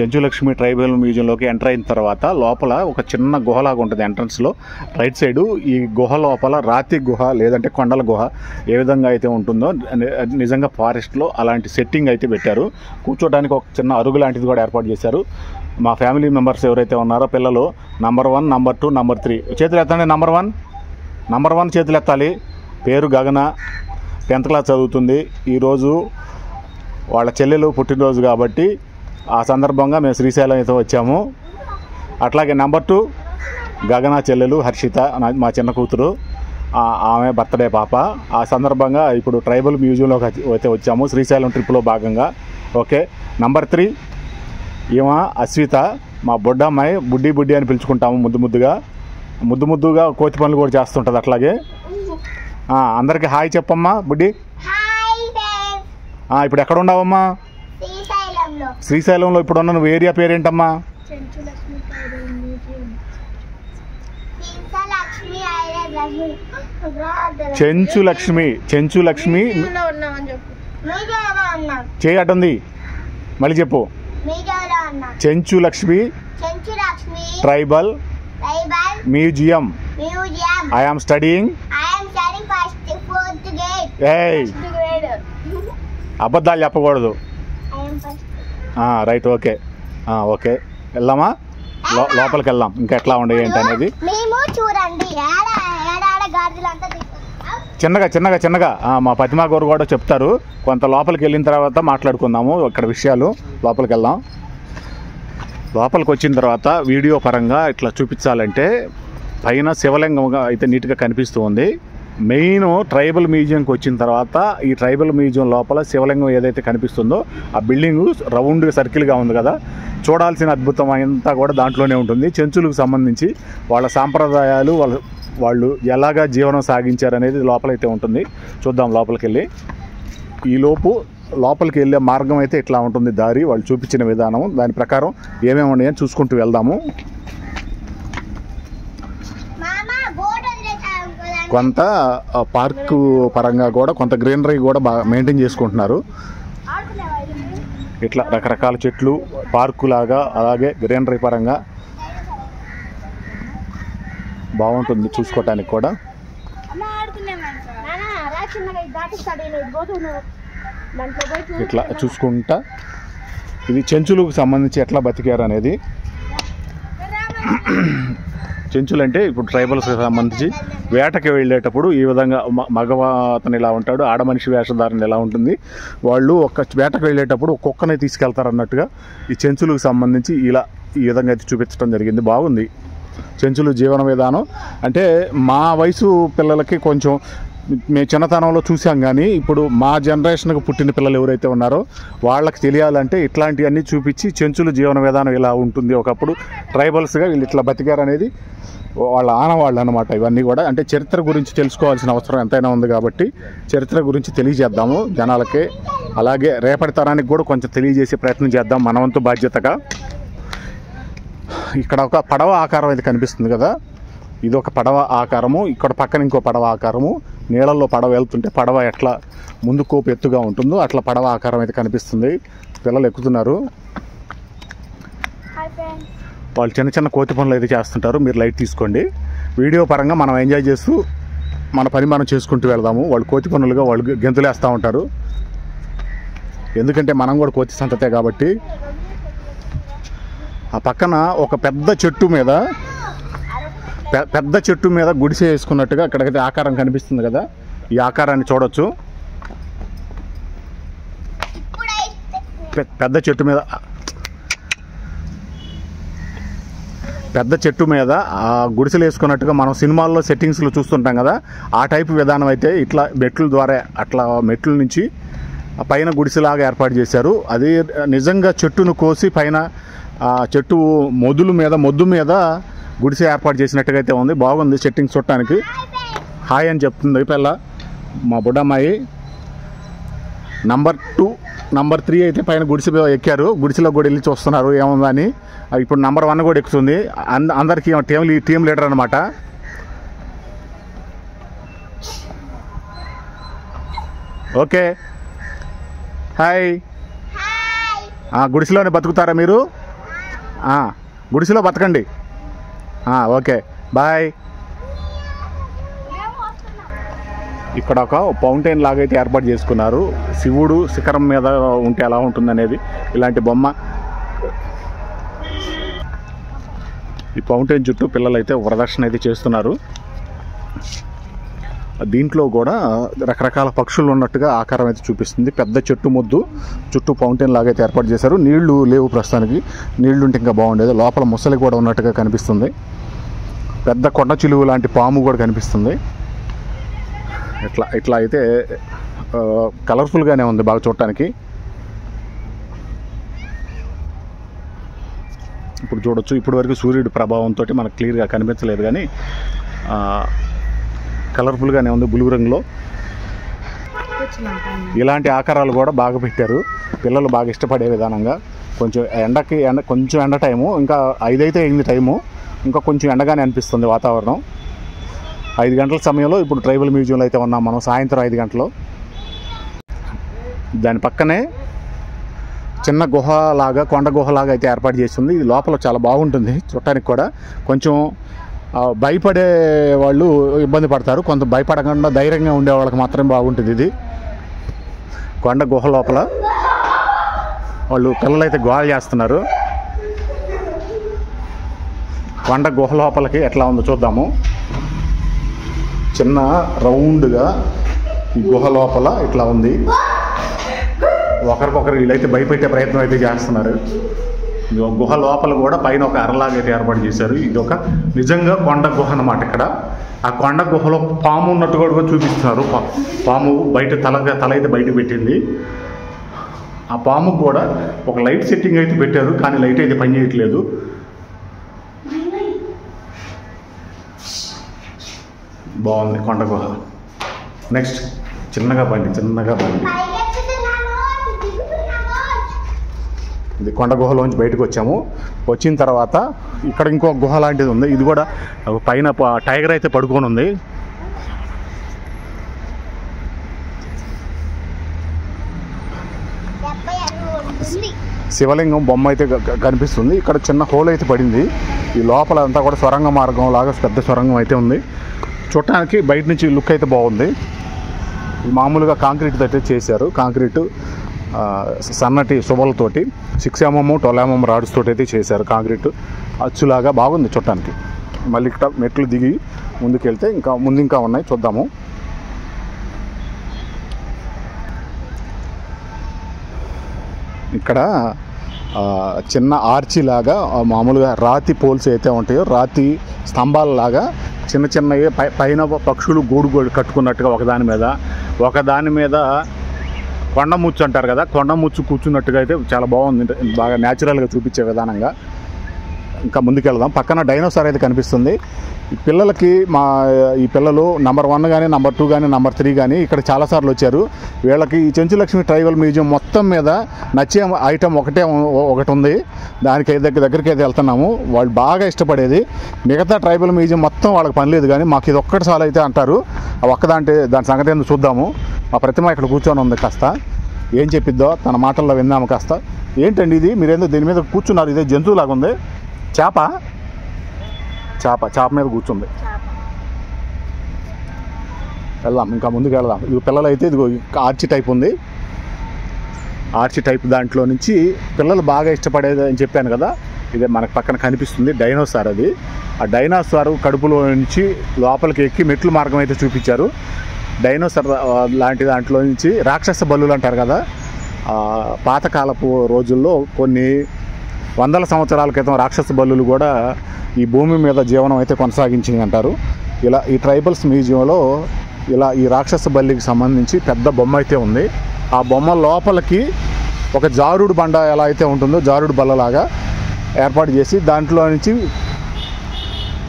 Chenchulakshmi tribal మ్యూజియంలోకి enter అయిన తర్వాత లోపల ఒక చిన్న గుహలాగా ఉంటుంది ఎంట్రన్స్లో. రైట్ సైడు ఈ గుహ లోపల రాతి గుహ లేదంటే కొండల గుహ ఏ విధంగా అయితే ఉంటుందో నిజంగా ఫారెస్ట్లో అలాంటి సెట్టింగ్ అయితే పెట్టారు. కూర్చోడానికి ఒక చిన్న అరుగు లాంటిది కూడా ఏర్పాటు చేశారు. మా ఫ్యామిలీ మెంబర్స్ ఎవరైతే ఉన్నారో పిల్లలు నంబర్ 1, నంబర్ 2, నంబర్ 3 చేతులు ఎత్తండి. నంబర్ 1 చేతులు ఎత్తాలి. పేరు గగన, 10th క్లాస్ చదువుతుంది. ఈరోజు వాళ్ళ చెల్లెలు పుట్టినరోజు కాబట్టి ఆ సందర్భంగా మేము శ్రీశైలం అయితే వచ్చాము. అట్లాగే నంబర్ 2 గగన చెల్లెలు హర్షిత, మా చిన్న కూతురు, ఆమె బర్త్డే పాప. ఆ సందర్భంగా ఇప్పుడు ట్రైబల్ మ్యూజియంలోకి అయితే వచ్చాము శ్రీశైలం ట్రిప్లో భాగంగా. ఓకే. నంబర్ 3 ఈమె అశ్విత, మా బొడ్డమ్మాయి. బుడ్డి అని పిలుచుకుంటాము ముద్దుగా కోతి పనులు కూడా చేస్తుంటుంది. అట్లాగే అందరికీ హాయ్ చెప్పమ్మా బుడ్డి. ఇప్పుడు ఎక్కడ ఉండవమ్మా? శ్రీశైలంలో. ఇప్పుడు ఉన్న నువ్వు ఏరియా పేరేంటమ్మా? చెంచులక్ష్మి. చేయి అటుంది, మళ్ళీ చెప్పు. Chenchulakshmi tribal museum. I am studying. అబద్ధాలు చెప్పకూడదు. రైట్. ఓకే. వెళ్దామా? లోపలికి వెళ్దాం. ఇంకా ఎట్లా ఉండే ఏంటి అనేది చిన్నగా మా పతిమా గారు కూడా చెప్తారు. కొంత లోపలికి వెళ్ళిన తర్వాత మాట్లాడుకుందాము ఇక్కడ విషయాలు. లోపలికి వెళ్దాం. లోపలికి వచ్చిన తర్వాత వీడియో పరంగా ఇట్లా చూపించాలంటే పైన శివలింగంగా అయితే నీట్గా కనిపిస్తూ ఉంది. మెయిన్ ట్రైబల్ మ్యూజియంకి వచ్చిన తర్వాత ఈ ట్రైబల్ మ్యూజియం లోపల శివలింగం ఏదైతే కనిపిస్తుందో ఆ బిల్డింగు రౌండ్గా సర్కిల్గా ఉంది కదా, చూడాల్సిన అద్భుతం అంతా కూడా దాంట్లోనే ఉంటుంది. చెంచులకు సంబంధించి వాళ్ళ సాంప్రదాయాలు, వాళ్ళు ఎలాగా జీవనం సాగించారనేది లోపలైతే ఉంటుంది. చూద్దాం లోపలికి వెళ్ళి. ఈలోపు లోపలికి వెళ్ళే మార్గం అయితే ఇట్లా ఉంటుంది దారి, వాళ్ళు చూపించిన విధానం. దాని ప్రకారం ఏమేమి ఉన్నాయని చూసుకుంటూ వెళ్దాము. కొంత పార్కు పరంగా కూడా కొంత గ్రీనరీ కూడా బాగా మెయింటైన్ చేసుకుంటున్నారు. ఇట్లా రకరకాల చెట్లు పార్కు లాగా, అలాగే గ్రీనరీ పరంగా బాగుంటుంది చూసుకోవటానికి కూడా. ఇట్లా చూసుకుంటా ఇది చెంచులకు సంబంధించి ఎట్లా బతికారు అనేది. చెంచులు అంటే ఇప్పుడు ట్రైబల్స్కి సంబంధించి వేటకి వెళ్ళేటప్పుడు ఈ విధంగా మగవ అతను ఇలా ఉంటాడు, ఆడ మనిషి వేషధారణ ఎలా ఉంటుంది. వాళ్ళు ఒక వేటకు వెళ్ళేటప్పుడు ఒక్కొక్కనే తీసుకెళ్తారు అన్నట్టుగా ఈ చెంచులకు సంబంధించి ఇలా ఈ విధంగా అయితే చూపించడం జరిగింది. బాగుంది చెంచులు జీవన విధానం. అంటే మా వయసు పిల్లలకి కొంచెం మేము చిన్నతనంలో చూసాం, కానీ ఇప్పుడు మా జనరేషన్కి పుట్టిన పిల్లలు ఎవరైతే ఉన్నారో వాళ్ళకి తెలియాలంటే ఇట్లాంటివన్నీ చూపించి చెంచులు జీవన విధానం ఇలా ఉంటుంది, ఒకప్పుడు ట్రైబల్స్గా వీళ్ళు ఇట్లా బతికారు అనేది వాళ్ళ ఆనవాళ్ళు అనమాట. ఇవన్నీ కూడా అంటే చరిత్ర గురించి తెలుసుకోవాల్సిన అవసరం ఎంతైనా ఉంది కాబట్టి చరిత్ర గురించి తెలియజేద్దాము జనాలకి. అలాగే రేపటి తరానికి కూడా కొంచెం తెలియజేసే ప్రయత్నం చేద్దాం మన వంతు బాధ్యతగా. ఇక్కడ ఒక పడవ ఆకారం అయితే కనిపిస్తుంది కదా, ఇది ఒక పడవ ఆకారము. ఇక్కడ పక్కన ఇంకో పడవ ఆకారము. నీళ్ళల్లో పడవ వెళ్తుంటే పడవ ఎట్లా ముందు కోపు ఎత్తుగా ఉంటుందో అట్లా పడవ ఆకారం అయితే కనిపిస్తుంది. పిల్లలు ఎక్కుతున్నారు. వాళ్ళు చిన్న కోతి పనులు అయితే చేస్తుంటారు. మీరు లైట్ తీసుకోండి. వీడియో పరంగా మనం ఎంజాయ్ చేస్తూ మన పని మనం చేసుకుంటూ వెళ్దాము. వాళ్ళు కోతి పనులుగా వాళ్ళు గెంతులేస్తూ ఉంటారు, ఎందుకంటే మనం కూడా కోతి సంతతే కాబట్టి. ఆ పక్కన ఒక పెద్ద చెట్టు మీద గుడిసె వేసుకున్నట్టుగా అక్కడికైతే ఆకారం కనిపిస్తుంది కదా, ఈ ఆకారాన్ని చూడొచ్చు. పెద్ద చెట్టు మీద ఆ గుడిసెలు వేసుకున్నట్టుగా మనం సినిమాల్లో సెట్టింగ్స్లో చూస్తుంటాం కదా, ఆ టైపు విధానం అయితే ఇట్లా మెట్ల ద్వారా అట్లా మెట్ల నుంచి పైన గుడిసెలాగా ఏర్పాటు చేశారు. అది నిజంగా చెట్టును కోసి పైన చెట్టు మొద్దు మీద గుడిసె ఏర్పాటు చేసినట్టుగా అయితే ఉంది. బాగుంది సెట్టింగ్ చూడటానికి. హాయ్ అని చెప్తుంది పిల్ల, మా బుడ్డమ్మాయి. నంబర్ 2, నంబర్ 3 అయితే పైన గుడిసె ఎక్కారు. గుడిసెలో కూడా వెళ్ళి చూస్తున్నారు ఏముందని. ఇప్పుడు నంబర్ 1 కూడా ఎక్కుతుంది. అందరికీ టీం లీడర్ అనమాట. Okay hi. గుడిసెలోనే బతుకుతారా మీరు? గుడిసెలో బతకండి. Okay bye. ఇక్కడ ఒక ఫౌంటైన్ లాగా అయితే ఏర్పాటు చేసుకున్నారు. శివుడు శిఖరం మీద ఉంటే ఎలా ఉంటుంది అనేది ఇలాంటి బొమ్మ. ఈ ఫౌంటైన్ చుట్టూ పిల్లలు అయితే ప్రదర్శన అయితే చేస్తున్నారు. దీంట్లో కూడా రకరకాల పక్షులు ఉన్నట్టుగా ఆకారం అయితే చూపిస్తుంది. పెద్ద చెట్టు ముద్దు చుట్టూ ఫౌంటైన్ లాగా అయితే ఏర్పాటు చేశారు. నీళ్లు లేవు ప్రస్తుతానికి, నీళ్లు ఉంటే ఇంకా బాగుండేది. లోపల ముసలి కూడా ఉన్నట్టుగా కనిపిస్తుంది. పెద్ద కొండ చిలువు లాంటి పాము కూడా కనిపిస్తుంది. ఇట్లా అయితే కలర్ఫుల్గానే ఉంది బాగా చూడటానికి. ఇప్పుడు చూడొచ్చు, ఇప్పటి వరకు సూర్యుడి ప్రభావంతో మనకు క్లియర్గా కనిపించలేదు, కానీ కలర్ఫుల్గానే ఉంది బులుగు రంగులో. ఇలాంటి ఆకారాలు కూడా బాగా పెట్టారు, పిల్లలు బాగా ఇష్టపడే విధానంగా. కొంచెం కొంచెం ఎండ టైము, ఇంకా 5 అయితే అయింది టైము, ఇంకా కొంచెం ఎండగానే అనిపిస్తుంది వాతావరణం. 5 గంటల సమయంలో ఇప్పుడు ట్రైబల్ మ్యూజియంలో అయితే ఉన్నాం మనం, సాయంత్రం 5 గంటలు. దాని పక్కనే చిన్న గుహలాగా, కొండ గుహలాగా అయితే ఏర్పాటు చేస్తుంది. ఇది లోపల చాలా బాగుంటుంది చూడటానికి కూడా. కొంచెం భయపడే వాళ్ళు ఇబ్బంది పడతారు, కొంత భయపడకుండా ధైర్యంగా ఉండే వాళ్ళకి మాత్రమే బాగుంటుంది. ఇది కొండ గుహ లోపల వాళ్ళు పిల్లలైతే గోల చేస్తున్నారు. కొండ గుహ లోపలికి ఎట్లా ఉందో చూద్దాము. చిన్న రౌండ్గా ఈ గుహ లోపల ఇట్లా ఉంది. ఒకరికొకరు వీళ్ళైతే భయపెట్టే ప్రయత్నం అయితే చేస్తున్నారు. గుహ లోపల కూడా పైన ఒక అరలాగా అయితే ఏర్పాటు చేశారు. ఇది ఒక నిజంగా కొండ గుహ అన్నమాట. ఇక్కడ ఆ కొండ గుహలో పాము ఉన్నట్టు కూడా చూపిస్తున్నారు. పాము బయట తల అయితే బయట పెట్టింది. ఆ పాముకు కూడా ఒక లైట్ సెట్టింగ్ అయితే పెట్టారు, కానీ లైట్ అయితే పనిచేయట్లేదు. బాగుంది కొండ గుహ. నెక్స్ట్ చిన్నగా బండి. ఇది కొండ గుహలోంచి బయటకు వచ్చాము. వచ్చిన తర్వాత ఇక్కడ ఇంకో గుహ లాంటిది ఉంది. ఇది కూడా పైన టైగర్ అయితే పడుకొని ఉంది. శివలింగం బొమ్మ అయితే కనిపిస్తుంది. ఇక్కడ చిన్న హోల్ అయితే పడింది. ఈ లోపల అంతా కూడా సొరంగ మార్గం లాగా పెద్ద సొరంగం అయితే ఉంది. చూడటానికి బయట నుంచి లుక్ అయితే బాగుంది. మామూలుగా కాంక్రీట్ అయితే చేశారు. కాంక్రీటు సన్నటి శుభలతోటి 6 mm 12 mm రాడ్స్ తోటి అయితే చేశారు. కాంక్రీట్ అచ్చులాగా బాగుంది చూడటానికి. మళ్ళీ ఇక్కడ మెట్లు దిగి ముందుకెళ్తే ఇంకా ఉన్నాయి, చూద్దాము. ఇక్కడ చిన్న ఆర్చి లాగా మామూలుగా రాతి పోల్స్ అయితే ఉంటాయో, రాతి స్తంభాలలాగా చిన్నవి పైన పక్షులు గూడు కట్టుకున్నట్టుగా ఒకదాని మీద కొండ ముచ్చు అంటారు కదా, కొండ ముచ్చు కూర్చున్నట్టుగా అయితే చాలా బాగుంది. బాగా న్యాచురల్గా చూపించే విధానంగా. ఇంకా ముందుకెళ్దాం. పక్కన డైనోసార్ అయితే కనిపిస్తుంది. పిల్లలకి ఈ పిల్లలు నెంబర్ 1 కానీ నెంబర్ 2 కానీ నెంబర్ 3 కానీ ఇక్కడ చాలాసార్లు వచ్చారు. వీళ్ళకి ఈ చెంచులక్ష్మి ట్రైబల్ మ్యూజియం మొత్తం మీద నచ్చే ఐటమ్ ఒకటి ఉంది. దానికి దగ్గరికి అయితే వెళ్తున్నాము. వాళ్ళు బాగా ఇష్టపడేది. మిగతా ట్రైబల్ మ్యూజియం మొత్తం వాళ్ళకి పని లేదు, కానీ మాకు ఇది ఒక్కటి చాలా అయితే అంటారు. దాని సంగతి ఏందో చూద్దాము. మా ప్రతిమ ఇక్కడ కూర్చొని ఉంది. కాస్త ఏం చెప్పిద్దో తన మాటల్లో విన్నాము. కాస్త ఏంటండి ఇది, మీరేందో దీని మీద కూర్చున్నారు, ఇదే జంతువులాగా ఉంది. చేప మీద కూర్చుంది. వెళ్దాం, ఇంకా ముందుకు వెళ్దాం. ఇది పిల్లలు అయితే ఇదిగో ఆర్చి టైప్ ఉంది. ఆర్చి టైప్ దాంట్లో నుంచి పిల్లలు బాగా ఇష్టపడేది అని చెప్పాను కదా, ఇదే మనకు పక్కన కనిపిస్తుంది డైనోసార్. అది ఆ డైనోసార్ కడుపులో నుంచి లోపలికి ఎక్కి మెట్లు మార్గం అయితే చూపించారు. డైనోసార్ లాంటి దాంట్లో నుంచి రాక్షస బల్లులు అంటారు కదా, పాతకాలపు రోజుల్లో కొన్ని వందల సంవత్సరాల క్రితం రాక్షస బల్లులు కూడా ఈ భూమి మీద జీవనం అయితే కొనసాగించింది అంటారు. ఇలా ఈ ట్రైబల్స్ మ్యూజియంలో ఈ రాక్షస బల్లికి సంబంధించి పెద్ద బొమ్మ అయితే ఉంది. ఆ బొమ్మ లోపలికి ఒక జారుడు బండ ఎలా అయితే ఉంటుందో జారుడు బల్లలాగా ఏర్పాటు చేసి దాంట్లో నుంచి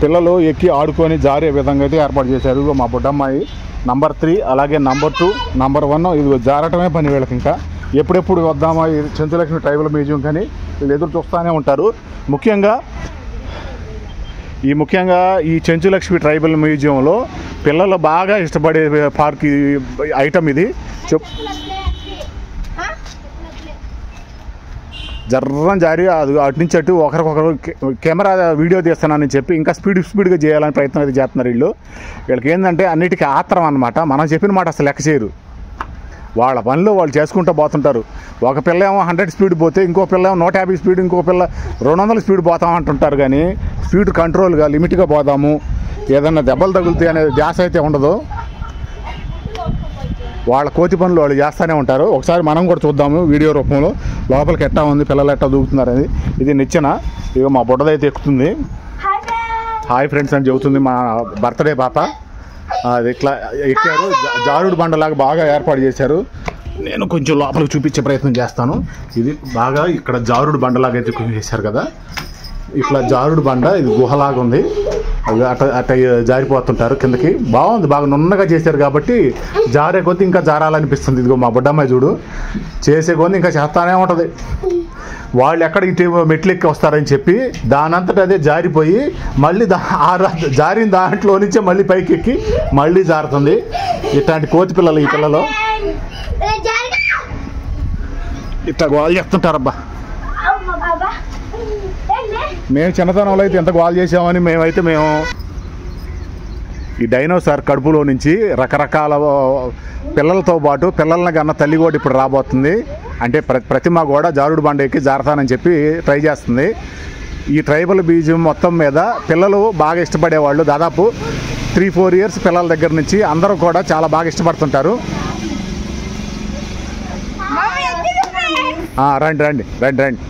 పిల్లలు ఎక్కి ఆడుకొని జారే విధంగా అయితే ఏర్పాటు చేశారు. మా బుడ్డమ్మాయి నంబర్ 3, అలాగే నంబర్ 2, నంబర్ 1 ఇది జారటమే పని వీళ్ళకి. ఇంకా ఎప్పుడెప్పుడు వద్దామా ఈ చెంచులక్ష్మి ట్రైబల్ మ్యూజియం కానీ వీళ్ళు ఎదురు చూస్తూనే ఉంటారు. ముఖ్యంగా ఈ చెంచులక్ష్మి ట్రైబల్ మ్యూజియంలో పిల్లలు బాగా ఇష్టపడే పార్క్ ఐటమ్ ఇది. జర్రం జారి అది అటు నుంచి అటు ఒకరికొకరు కెమెరా వీడియో తీస్తున్నానని చెప్పి ఇంకా స్పీడ్గా చేయాలని ప్రయత్నం అయితే చేస్తున్నారు వీళ్ళకి ఏంటంటే అన్నిటికీ ఆత్రం అన్నమాట. మనం చెప్పిన మాట అసలు లెక్క చేయరు, వాళ్ళ పనిలో వాళ్ళు చేసుకుంటూ పోతుంటారు. ఒక పిల్ల ఏమో 100 స్పీడ్ పోతే ఇంకో పిల్ల ఏమో 150 స్పీడ్, ఇంకో పిల్ల 200 స్పీడ్ పోతాం అంటుంటారు. కానీ స్పీడ్ కంట్రోల్గా లిమిట్గా పోదాము, ఏదన్నా దెబ్బలు తగులుతాయి అనే ధ్యాస అయితే ఉండదు. వాళ్ళ కోతి పనులు వాళ్ళు చేస్తూనే ఉంటారు. ఒకసారి మనం కూడా చూద్దాము వీడియో రూపంలో లోపలికి ఎట్టా ఉంది, పిల్లలు ఎట్టా దూకుతున్నారు అనేది. ఇది నిచ్చెన, ఇక మా బుడ్డదైతే ఎక్కుతుంది. హాయ్ ఫ్రెండ్స్ అని చెబుతుంది మా బర్త్డే పాప. అది ఇట్లా ఎక్కారు, జారుడు బండలాగా బాగా ఏర్పాటు చేశారు. నేను కొంచెం లోపలికి చూపించే ప్రయత్నం చేస్తాను. ఇది బాగా ఇక్కడ జారుడు బండలాగా అయితే చేశారు కదా, ఇట్లా జారుడు బండ, ఇది గుహలాగా ఉంది. అది అట్ట జారిపోతుంటారు కిందకి. బాగుంది, బాగా నున్నగా చేశారు కాబట్టి జారే కొద్ది ఇంకా జారాలనిపిస్తుంది. ఇదిగో మా బుడ్డమ్మాయి చూడు, చేసే కొద్ది ఇంకా చేస్తానే ఉంటుంది. వాళ్ళు ఎక్కడికి మెట్లు ఎక్కి వస్తారని చెప్పి దానంతటా అదే జారిపోయి మళ్ళీ జారిన దాంట్లో నుంచే మళ్ళీ పైకి ఎక్కి మళ్ళీ జారుతుంది. ఇట్లాంటి కోతి పిల్లలు ఈ పిల్లలు ఇట్లా గోల్ చేస్తుంటారబ్బా. మేము చిన్నతనంలో అయితే ఎంత గోల్ చేసామని మేము ఈ డైనోసార్ కడుపులో నుంచి రకరకాల పిల్లలతో పాటు పిల్లల్ని కన్నా తల్లి కూడా ఇప్పుడు రాబోతుంది. అంటే ప్రతిమ కూడా జారుడు బండ ఎక్కి జారతానని చెప్పి ట్రై చేస్తుంది. ఈ ట్రైబల్ బీజం మొత్తం మీద పిల్లలు బాగా ఇష్టపడేవాళ్ళు. దాదాపు 3-4 ఇయర్స్ పిల్లల దగ్గర నుంచి అందరూ కూడా చాలా బాగా ఇష్టపడుతుంటారు. రండి రండి రండి రండి.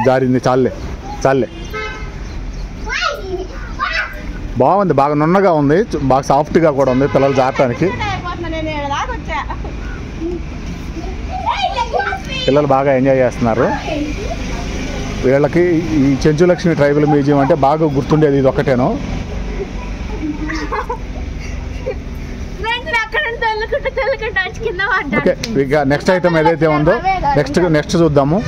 జారింది, చాలే చాలే. బాగుంది, బాగా నున్నగా ఉంది, బాగా సాఫ్ట్గా కూడా ఉంది పిల్లలు జారటానికి. పిల్లలు బాగా ఎంజాయ్ చేస్తున్నారు. వీళ్ళకి ఈ చెంచులక్ష్మి ట్రైబల్ మ్యూజియం అంటే బాగా గుర్తుండేది ఇది ఒక్కటేను. ఓకే, ఇక నెక్స్ట్ ఐటమ్ ఏదైతే ఉందో నెక్స్ట్ చూద్దాము.